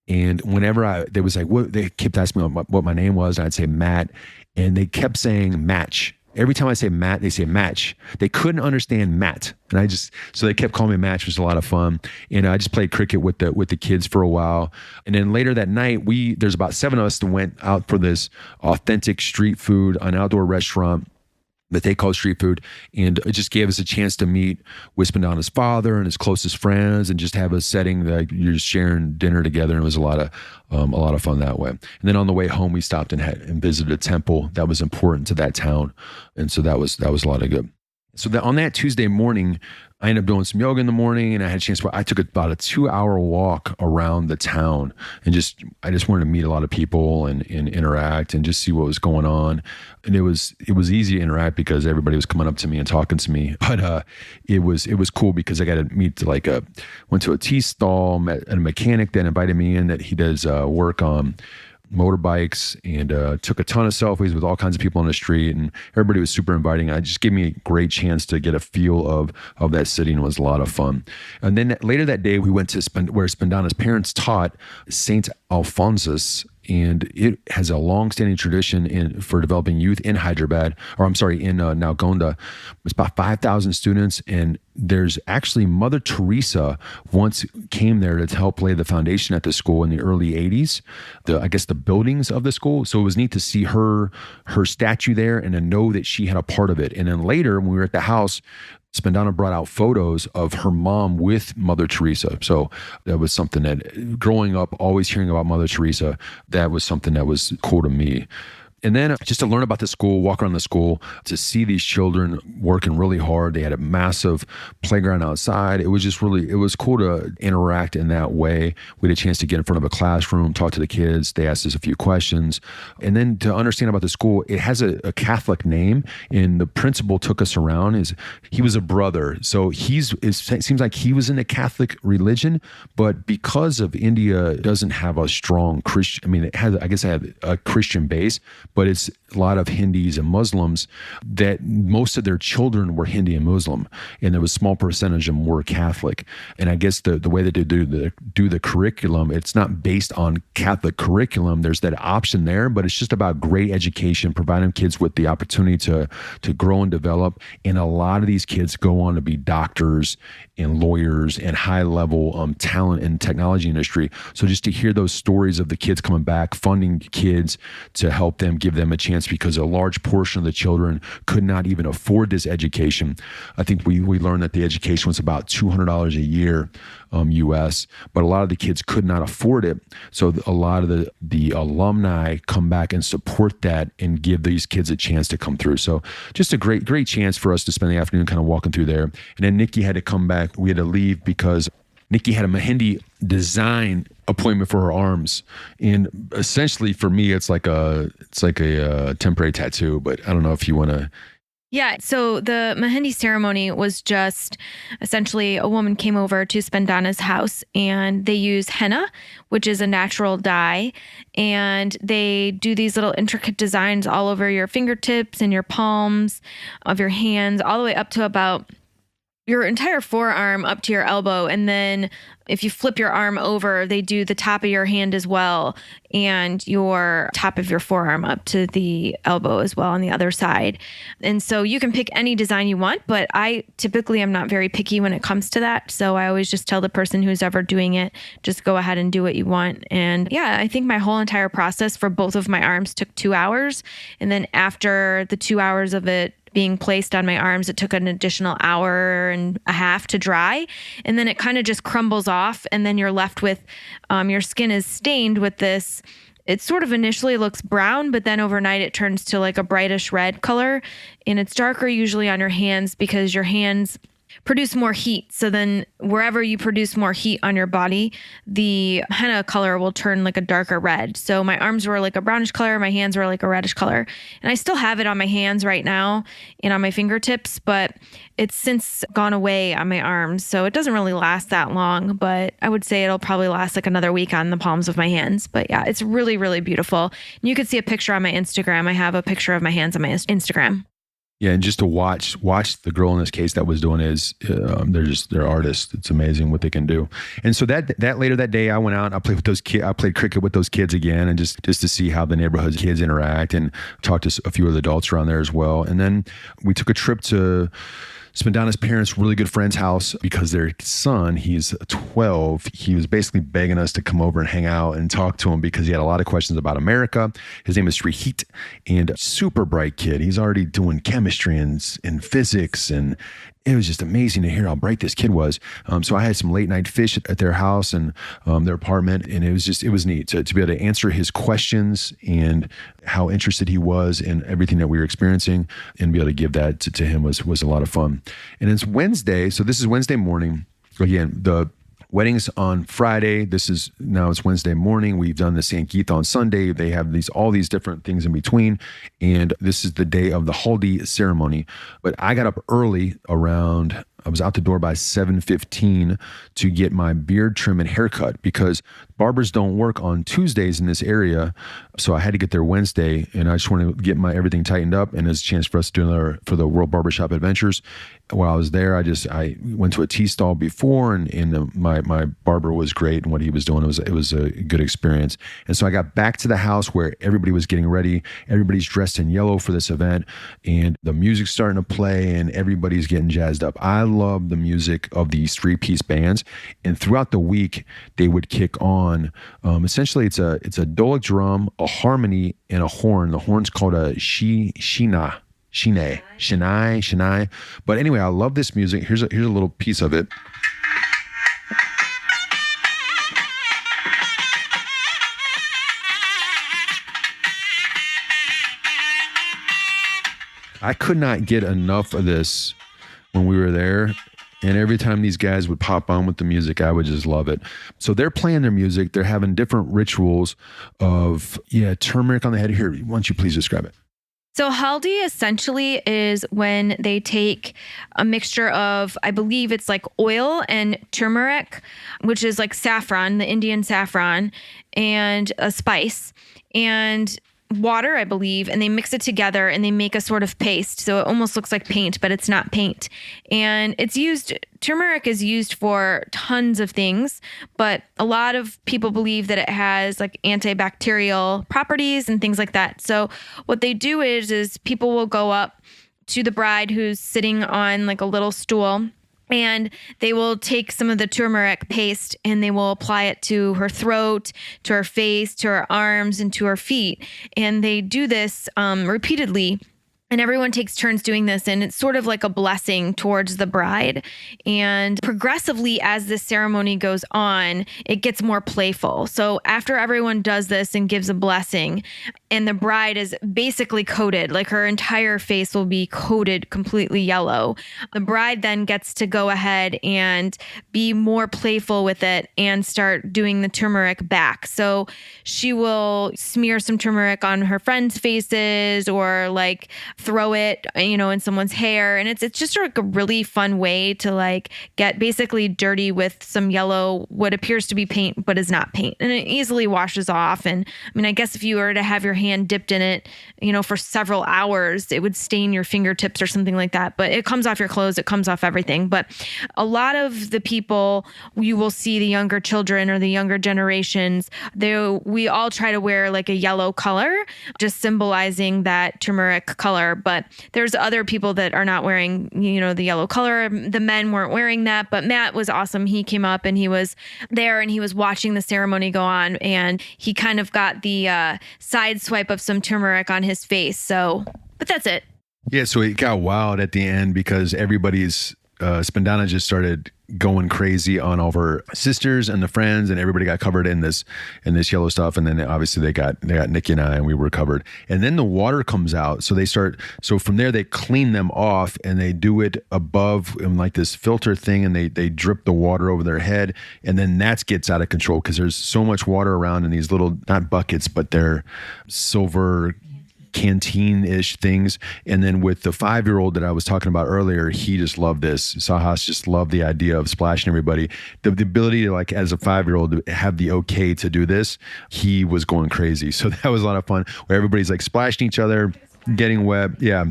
And whenever they was like, they kept asking me what my name was, and I'd say Matt, and they kept saying match. Every time I say Matt, they say match. They couldn't understand Matt. And so they kept calling me Match, which was a lot of fun. And I just played cricket with the kids for a while. And then later that night, there's about 7 of us that went out for this authentic street food, an outdoor restaurant. that they call street food. And it just gave us a chance to meet with Spandana's father and his closest friends and just have a setting that you're just sharing dinner together. And it was a lot of fun that way. And then on the way home, we stopped and visited a temple that was important to that town. And so that was a lot of good. So on that Tuesday morning, I ended up doing some yoga in the morning, and I had a chance. I took about a 2-hour walk around the town, and I just wanted to meet a lot of people and interact and just see what was going on. And it was easy to interact because everybody was coming up to me and talking to me. But it was cool because I got to meet went to a tea stall, met a mechanic that invited me in that he does work on motorbikes, and took a ton of selfies with all kinds of people on the street, and everybody was super inviting. It just gave me a great chance to get a feel of that city, and it was a lot of fun. And then later that day, we went to where Spandana's parents taught, St. Alphonsus, and it has a long-standing tradition for developing youth in Hyderabad, in Nalgonda. It's about 5,000 students, and there's actually Mother Teresa once came there to help lay the foundation at the school in the early 80s, the buildings of the school. So it was neat to see her statue there and to know that she had a part of it. And then later, when we were at the house, Spandana brought out photos of her mom with Mother Teresa. So that was something that, growing up, always hearing about Mother Teresa, that was something that was cool to me. And then just to learn about the school, walk around the school, to see these children working really hard. They had a massive playground outside. It was cool to interact in that way. We had a chance to get in front of a classroom, talk to the kids. They asked us a few questions. And then to understand about the school, it has a Catholic name, and the principal took us around. He was a brother. So it seems like he was in the Catholic religion, but because of India doesn't have a strong Christian, it has a Christian base, but it's a lot of Hindus and Muslims, that most of their children were Hindi and Muslim, and there was a small percentage of them were Catholic. And I guess the way that they do the curriculum, it's not based on Catholic curriculum. There's that option there, but it's just about great education, providing kids with the opportunity to grow and develop. And a lot of these kids go on to be doctors and lawyers and high-level talent in the technology industry. So just to hear those stories of the kids coming back, funding kids to help them, give them a chance, because a large portion of the children could not even afford this education. I think we learned that the education was about $200 a year US, but a lot of the kids could not afford it. So a lot of the alumni come back and support that and give these kids a chance to come through. So just a great chance for us to spend the afternoon kind of walking through there. And then Nikki had to come back. We had to leave because Nikki had a Mehndi design appointment for her arms. And essentially for me, it's like a temporary tattoo, but I don't know if you want to. Yeah, so the Mehndi ceremony was just essentially a woman came over to Spandana's house, and they use henna, which is a natural dye, and they do these little intricate designs all over your fingertips and your palms of your hands, all the way up to about your entire forearm up to your elbow. And then if you flip your arm over, they do the top of your hand as well, and your top of your forearm up to the elbow as well on the other side. And so you can pick any design you want, but I typically am not very picky when it comes to that. So I always just tell the person who's ever doing it, just go ahead and do what you want. And yeah, I think my whole entire process for both of my arms took 2 hours. And then after the 2 hours of it being placed on my arms, it took an additional hour and a half to dry. And then it kind of just crumbles off. And then you're left with, your skin is stained with this. It sort of initially looks brown, but then overnight it turns to like a brightish red color. And it's darker usually on your hands because your hands produce more heat. So then wherever you produce more heat on your body, the henna color will turn like a darker red. So my arms were like a brownish color, my hands were like a reddish color. And I still have it on my hands right now and on my fingertips, but it's since gone away on my arms. So it doesn't really last that long, but I would say it'll probably last like another week on the palms of my hands. But yeah, it's really, really beautiful. And you could see a picture on my Instagram. I have a picture of my hands on my Instagram. Yeah, and just to watch the girl in this case that was doing they're artists. It's amazing what they can do. And so that later that day, I went out. I played with those kids. I played cricket with those kids again, and just to see how the neighborhood kids interact, and talked to a few of the adults around there as well. And then we took a trip to Spandana's parents' really good friend's house because their son, he's 12. He was basically begging us to come over and hang out and talk to him because he had a lot of questions about America. His name is Preetham, and super bright kid. He's already doing chemistry and physics, and it was just amazing to hear how bright this kid was. So I had some late night fish at their house and their apartment, and it was neat to be able to answer his questions and how interested he was in everything that we were experiencing, and be able to give that to him was a lot of fun. And it's Wednesday, so this is Wednesday morning. Again, the wedding's on Friday. Now it's Wednesday morning. We've done the Sangeeth on Sunday. They have all these different things in between. And this is the day of the Haldi ceremony. But I got up early I was out the door by 7:15 to get my beard trim and haircut because barbers don't work on Tuesdays in this area. So I had to get there Wednesday, and I just wanted to get everything tightened up. And there's a chance for us to do for the World Barbershop Adventures. While I was there, I went to a tea stall before, and my barber was great, and what he was doing it was a good experience. And so I got back to the house where everybody was getting ready. Everybody's dressed in yellow for this event, and the music's starting to play, and everybody's getting jazzed up. I love the music of these 3-piece bands, and throughout the week they would kick on. Essentially, it's a dolic drum, a harmony, and a horn. The horn's called a shinai. But anyway, I love this music. Here's a little piece of it. I could not get enough of this when we were there. And every time these guys would pop on with the music, I would just love it. So they're playing their music. They're having different rituals of, turmeric on the head. Here, why don't you please describe it? So Haldi essentially is when they take a mixture of, I believe it's like oil and turmeric, which is like saffron, the Indian saffron, and a spice, and water, I believe, and they mix it together and they make a sort of paste. So it almost looks like paint, but it's not paint. And turmeric is used for tons of things, but a lot of people believe that it has like antibacterial properties and things like that. So what they do is people will go up to the bride who's sitting on like a little stool, and they will take some of the turmeric paste and they will apply it to her throat, to her face, to her arms, and to her feet. And they do this repeatedly. And everyone takes turns doing this, and it's sort of like a blessing towards the bride. And progressively, as this ceremony goes on, it gets more playful. So after everyone does this and gives a blessing, and the bride is basically coated, like her entire face will be coated completely yellow, the bride then gets to go ahead and be more playful with it and start doing the turmeric back. So she will smear some turmeric on her friends' faces, or like throw it, in someone's hair. And it's just like a really fun way to like get basically dirty with some yellow, what appears to be paint, but is not paint. And it easily washes off. And I mean, I guess if you were to have your hand dipped in it, for several hours, it would stain your fingertips or something like that. But it comes off your clothes, it comes off everything. But a lot of the people, you will see the younger children or the younger generations, we all try to wear like a yellow color, just symbolizing that turmeric color. But there's other people that are not wearing, the yellow color. The men weren't wearing that, but Matt was awesome. He came up and he was there and he was watching the ceremony go on, and he kind of got the side swipe of some turmeric on his face. So, but that's it. Yeah. So it got wild at the end because everybody's Spandana just started going crazy on all of her sisters and the friends, and everybody got covered in this yellow stuff. And then obviously they got Nikki and I, and we were covered. And then the water comes out. So from there they clean them off, and they do it above in like this filter thing, and they drip the water over their head. And then that gets out of control because there's so much water around in these little, not buckets, but they're silver canteen-ish things. And then with the 5-year-old that I was talking about earlier, he just loved this. Sahas just loved the idea of splashing everybody. The ability to, like, as a 5-year-old, to have the okay to do this, he was going crazy. So that was a lot of fun, where everybody's like splashing each other, getting wet. Yeah.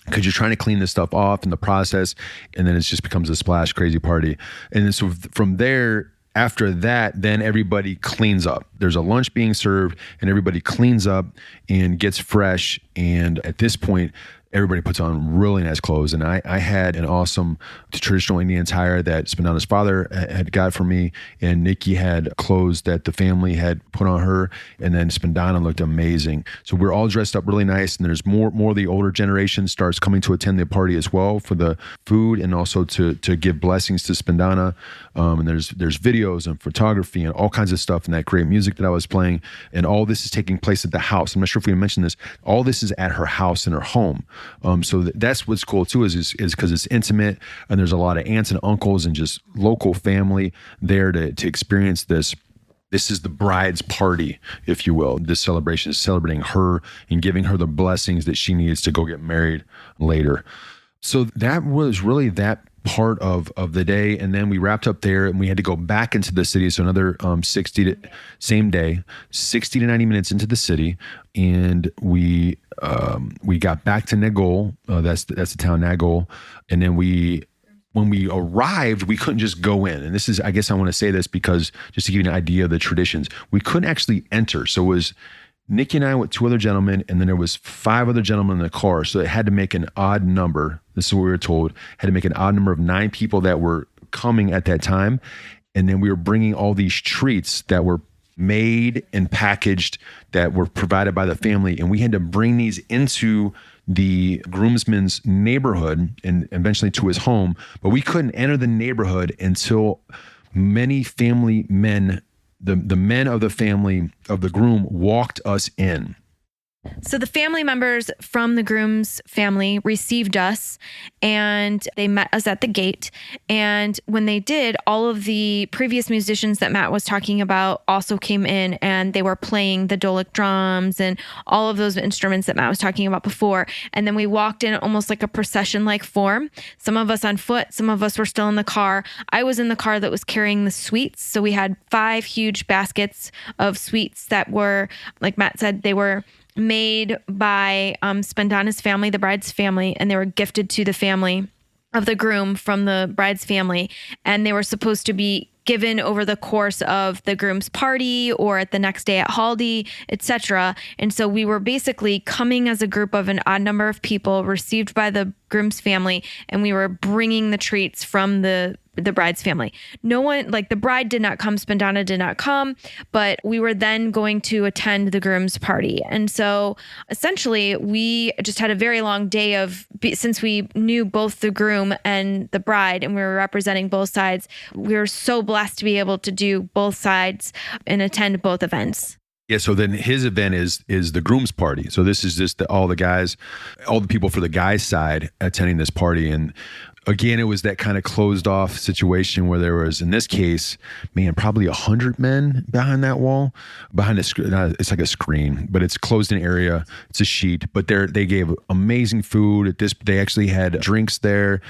Because you're trying to clean this stuff off in the process, and then it just becomes a splash crazy party. And then so from there, after that, then everybody cleans up. There's a lunch being served, and everybody cleans up and gets fresh. And at this point, everybody puts on really nice clothes. And I had an awesome traditional Indian attire that Spandana's father had got for me. And Nikki had clothes that the family had put on her. And then Spandana looked amazing. So we're all dressed up really nice. And there's more of the older generation starts coming to attend the party as well for the food and also to give blessings to Spandana. And there's videos and photography and all kinds of stuff and that great music that I was playing. And all this is taking place at the house. I'm not sure if we mentioned this. All this is at her house in her home. So that's what's cool too is because it's intimate and there's a lot of aunts and uncles and just local family there to experience this. This is the bride's party, if you will. This celebration is celebrating her and giving her the blessings that she needs to go get married later. So that was really that part of the day. And then we wrapped up there and we had to go back into the city. So another 60 to 90 minutes into the city. And we got back to Nagol. That's the town Nagol. And then when we arrived, we couldn't just go in. And this is, I guess I want to say this because just to give you an idea of the traditions, we couldn't actually enter. So it was Nikki and I with 2 other gentlemen, and then there was 5 other gentlemen in the car. So it had to make an odd number. This is what we were told. Had to make an odd number of 9 people that were coming at that time. And then we were bringing all these treats that were made and packaged that were provided by the family. And we had to bring these into the groomsman's neighborhood and eventually to his home. But we couldn't enter the neighborhood until many family men, the men of the family of the groom, walked us in. So the family members from the groom's family received us and they met us at the gate. And when they did, all of the previous musicians that Matt was talking about also came in and they were playing the Dolic drums and all of those instruments that Matt was talking about before. And then we walked in almost like a procession-like form. Some of us on foot, some of us were still in the car. I was in the car that was carrying the sweets. So we had 5 huge baskets of sweets that were, like Matt said, they were made by Spandana's family, the bride's family, and they were gifted to the family of the groom from the bride's family. And they were supposed to be given over the course of the groom's party or at the next day at Haldi, etc. And so we were basically coming as a group of an odd number of people received by the groom's family, and we were bringing the treats from the bride's family. No one, like the bride did not come, Spandana did not come, but we were then going to attend the groom's party. And so essentially we just had a very long day since we knew both the groom and the bride and we were representing both sides, we were so blessed to be able to do both sides and attend both events. Yeah, so then his event is the groom's party. So this is just all the people for the guy's side attending this party. And again, it was that kind of closed off situation where there was, in this case, probably 100 men behind that wall, behind it's like a screen, but it's closed in area. It's a sheet, but they gave amazing food. They actually had drinks there.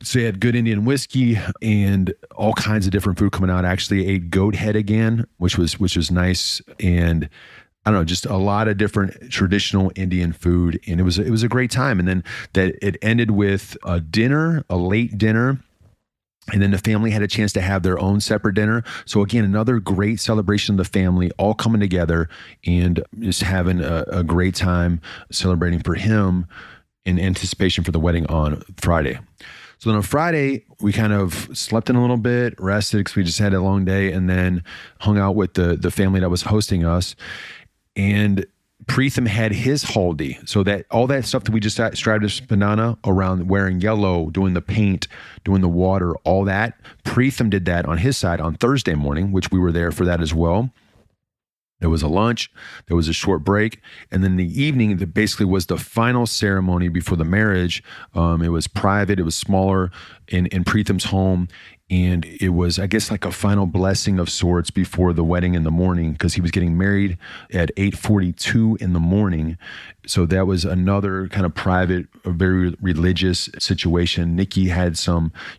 So they had good Indian whiskey and all kinds of different food coming out. I actually ate goat head again, which was nice. And I don't know, just a lot of different traditional Indian food. And it was a great time. And then that it ended with a late dinner. And then the family had a chance to have their own separate dinner. So again, another great celebration of the family all coming together and just having a great time celebrating for him in anticipation for the wedding on Friday. So then on Friday, we kind of slept in a little bit, rested because we just had a long day, and then hung out with the family that was hosting us. And Preetham had his Haldi. So that all that stuff that we just described as Spandana around wearing yellow, doing the paint, doing the water, all that, Preetham did that on his side on Thursday morning, which we were there for that as well. There was a lunch, there was a short break, and then the evening that basically was the final ceremony before the marriage. It was private, it was smaller in Preetham's home, and it was, I guess, like a final blessing of sorts before the wedding in the morning, because he was getting married at 8:42 in the morning. So that was another kind of private, very religious situation. Nikki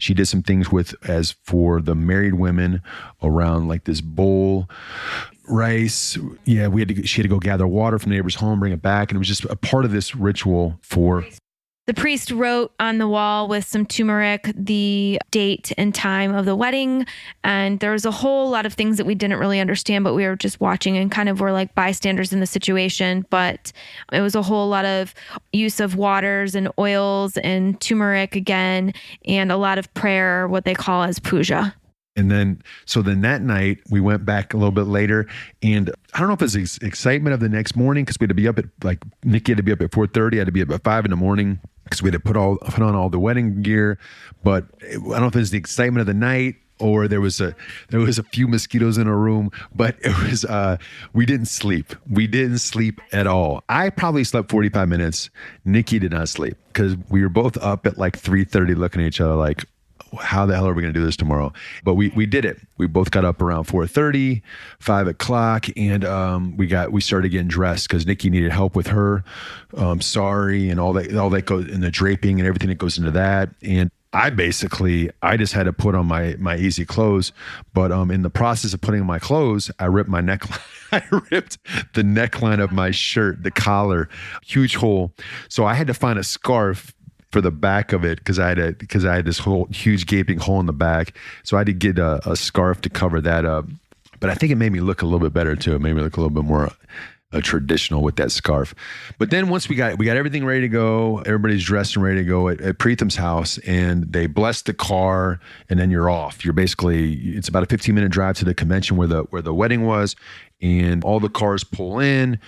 she did some things as for the married women around like this bowl, rice. Yeah, she had to go gather water from the neighbor's home, bring it back. And it was just a part of this ritual for The priest wrote on the wall with some turmeric the date and time of the wedding. And there was a whole lot of things that we didn't really understand, but we were just watching and kind of were like bystanders in the situation. But it was a whole lot of use of waters and oils and turmeric again, and a lot of prayer, what they call as puja. And then that night we went back a little bit later, and I don't know if it was excitement of the next morning, because we had to be up at, like, Nikki had to be up at 4:30. I had to be up at 5 a.m. because we had to put on all the wedding gear. But I don't know if it was the excitement of the night, or there was a few mosquitoes in our room, but it was, we didn't sleep. We didn't sleep at all. I probably slept 45 minutes. Nikki did not sleep, because we were both up at like 3:30 looking at each other like, how the hell are we going to do this tomorrow? But we did it. We both got up around 4:30, 5 o'clock, and we started getting dressed, because Nikki needed help with her sari and all that goes in the draping and everything that goes into that. And I just had to put on my easy clothes. But in the process of putting on my clothes, I ripped my neckline. I ripped the neckline of my shirt, the collar, huge hole. So I had to find a scarf for the back of it, because I had this whole huge gaping hole in the back. So I had to get a scarf to cover that up. But I think it made me look a little bit better too. It made me look a little bit more traditional with that scarf. But then once we got everything ready to go, everybody's dressed and ready to go at Preetham's house, and they blessed the car, and then you're off. It's about a 15-minute drive to the convention where the wedding was, and all the cars pull in,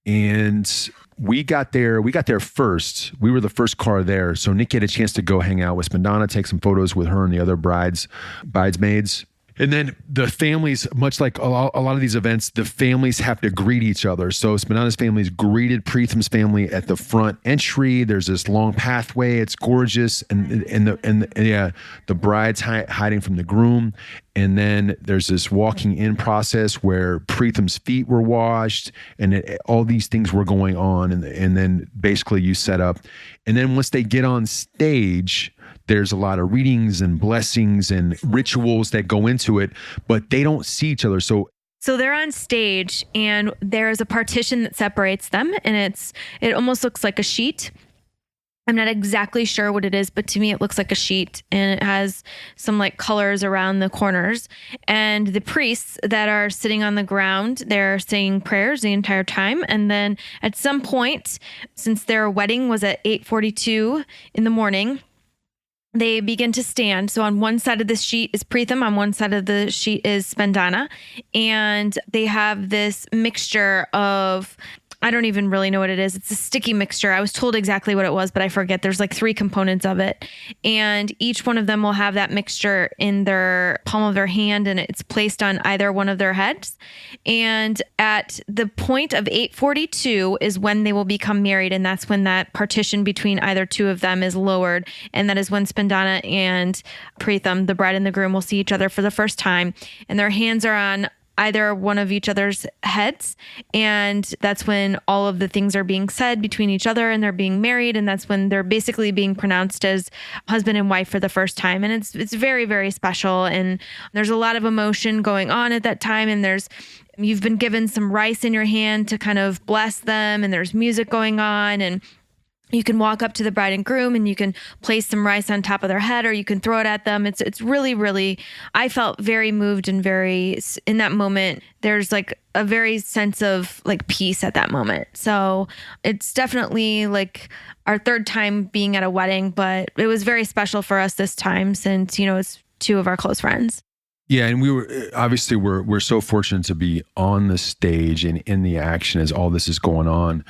and we got there first. We were the first car there. So Nikki had a chance to go hang out with Spandana, take some photos with her and the other bridesmaids. And then the families, much like a lot of these events, the families have to greet each other. So Spandana's families greeted Preetham's family at the front entry. There's this long pathway. It's gorgeous. And the bride's hiding from the groom. And then there's this walking in process where Preetham's feet were washed, and all these things were going on. And then basically you set up. And then once they get on stage, there's a lot of readings and blessings and rituals that go into it, but they don't see each other. So they're on stage, and there's a partition that separates them, and it almost looks like a sheet. I'm not exactly sure what it is, but to me it looks like a sheet, and it has some like colors around the corners. And the priests that are sitting on the ground, they're saying prayers the entire time. And then at some point, since their wedding was at 8:42 in the morning, they begin to stand. So on one side of the sheet is Preetham, on one side of the sheet is Spandana. And they have this mixture of, I don't even really know what it is. It's a sticky mixture. I was told exactly what it was, but I forget. There's like 3 components of it. And each one of them will have that mixture in their palm of their hand, and it's placed on either one of their heads. And at the point of 8:42 is when they will become married. And that's when that partition between either two of them is lowered. And that is when Spandana and Preetham, the bride and the groom, will see each other for the first time. And their hands are on either one of each other's heads. And that's when all of the things are being said between each other, and they're being married. And that's when they're basically being pronounced as husband and wife for the first time. And it's very, very special. And there's a lot of emotion going on at that time. And you've been given some rice in your hand to kind of bless them. And there's music going on, and you can walk up to the bride and groom and you can place some rice on top of their head, or you can throw it at them. It's really, really, I felt very moved and in that moment, there's like a very sense of like peace at that moment. So it's definitely like our 3rd time being at a wedding, but it was very special for us this time since, it's 2 of our close friends. Yeah, and we're so fortunate to be on the stage and in the action as all this is going on,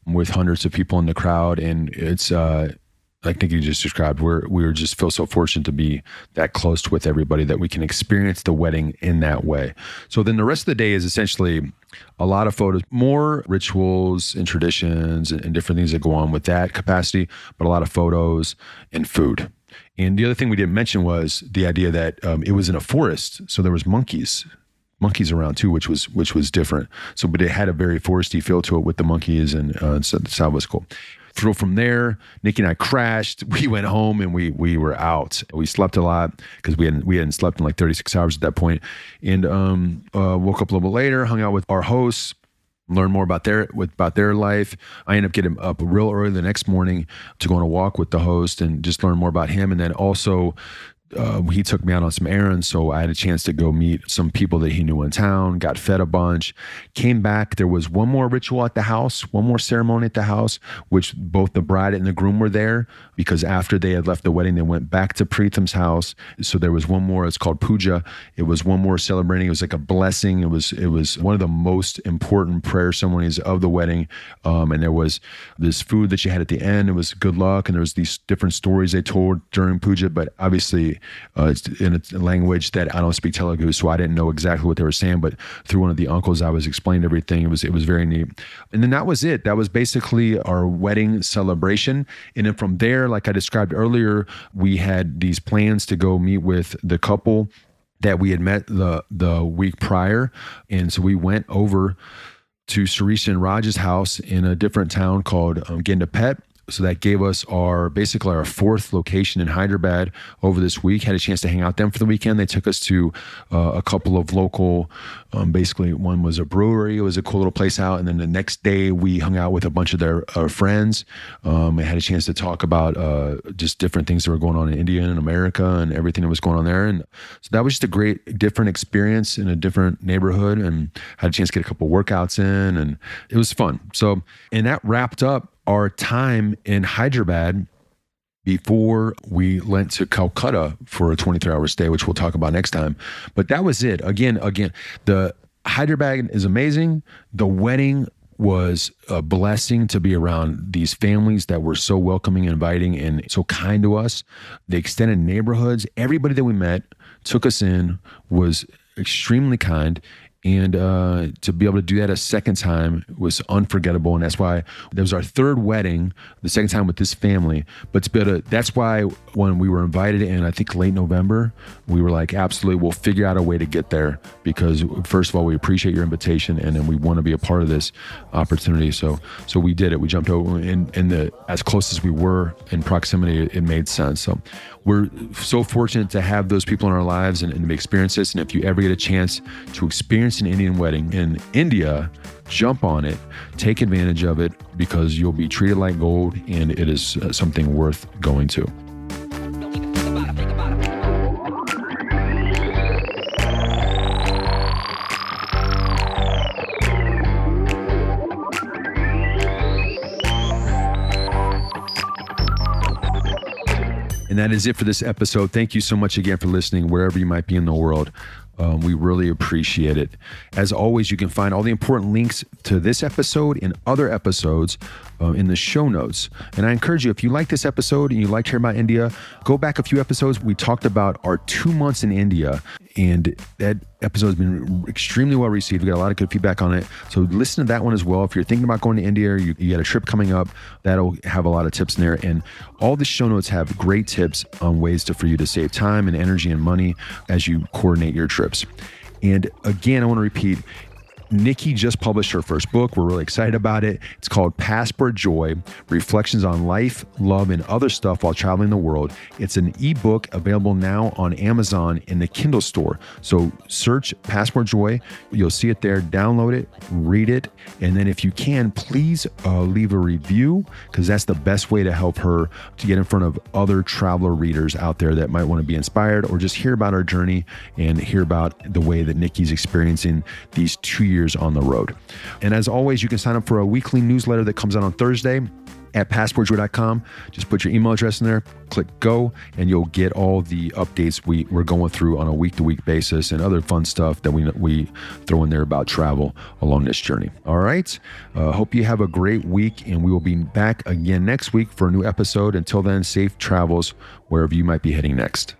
with hundreds of people in the crowd. And it's like Nikki just described, we just feel so fortunate to be that close with everybody, that we can experience the wedding in that way. So then the rest of the day is essentially a lot of photos, more rituals and traditions and different things that go on with that capacity, but a lot of photos and food. And the other thing we didn't mention was the idea that it was in a forest, so there was monkeys around too, which was different. So, but it had a very foresty feel to it with the monkeys, and so that was cool. From there, Nikki and I crashed. We went home and we were out. We slept a lot because we hadn't slept in like 36 hours at that point. And woke up a little bit later, hung out with our hosts, learn more about their life. I ended up getting up real early the next morning to go on a walk with the host and just learn more about him. And then also he took me out on some errands, so I had a chance to go meet some people that he knew in town, got fed a bunch, came back. There was one more ritual at the house, one more ceremony at the house, which both the bride and the groom were there, because after they had left the wedding, they went back to Preetham's house. So there was one more, it's called puja. It was one more celebrating. It was like a blessing. It was one of the most important prayer ceremonies of the wedding. And there was this food that you had at the end. It was good luck. And there was these different stories they told during puja, but obviously it's in a language that I don't speak Telugu, so I didn't know exactly what they were saying, but through one of the uncles, I was explained everything. It was very neat. And then that was it. That was basically our wedding celebration. And then from there, like I described earlier, we had these plans to go meet with the couple that we had met the week prior. And so we went over to Suresh and Raj's house in a different town called Gandipet. So that gave us basically our fourth location in Hyderabad over this week. Had a chance to hang out with them for the weekend. They took us to a couple of local, basically one was a brewery. It was a cool little place out. And then the next day we hung out with a bunch of their friends. I had a chance to talk about just different things that were going on in India and America and everything that was going on there. And so that was just a great, different experience in a different neighborhood, and had a chance to get a couple workouts in, and it was fun. So, and that wrapped up our time in Hyderabad before we went to Calcutta for a 23-hour stay, which we'll talk about next time. But that was it. Again, the Hyderabad is amazing. The wedding was a blessing to be around these families that were so welcoming and inviting and so kind to us. The extended neighborhoods, everybody that we met took us in, was extremely kind. And to be able to do that a second time was unforgettable. And that's why that was our third wedding, the second time with this family. But to be able to, that's why when we were invited in, I think late November, we were like, absolutely, we'll figure out a way to get there. Because first of all, we appreciate your invitation, and then we want to be a part of this opportunity. So we did it. We jumped over as close as we were in proximity, it made sense. So we're so fortunate to have those people in our lives and to experience this. And if you ever get a chance to experience an Indian wedding in India, jump on it, take advantage of it, because you'll be treated like gold, and it is something worth going to. And that is it for this episode. Thank you so much again for listening, wherever you might be in the world. We really appreciate it. As always, you can find all the important links to this episode and other episodes in the show notes. And I encourage you, if you like this episode and you liked hearing about India, go back a few episodes. We talked about our 2 months in India, and that episode has been extremely well received. We got a lot of good feedback on it. So listen to that one as well. If you're thinking about going to India, or you got a trip coming up, that'll have a lot of tips in there. And all the show notes have great tips on ways for you to save time and energy and money as you coordinate your trips. And again, I want to repeat, Nikki just published her first book. We're really excited about it. It's called Passport Joy, Reflections on Life, Love, and Other Stuff While Traveling the World. It's an ebook available now on Amazon in the Kindle store. So search Passport Joy. You'll see it there. Download it, read it. And then if you can, please leave a review, because that's the best way to help her to get in front of other traveler readers out there that might want to be inspired or just hear about our journey and hear about the way that Nikki's experiencing these 2 years on the road. And as always, you can sign up for a weekly newsletter that comes out on Thursday at passportjoy.com. Just put your email address in there, click go, and you'll get all the updates we're going through on a week-to-week basis, and other fun stuff that we throw in there about travel along this journey. All right. Hope you have a great week, and we will be back again next week for a new episode. Until then, safe travels wherever you might be heading next.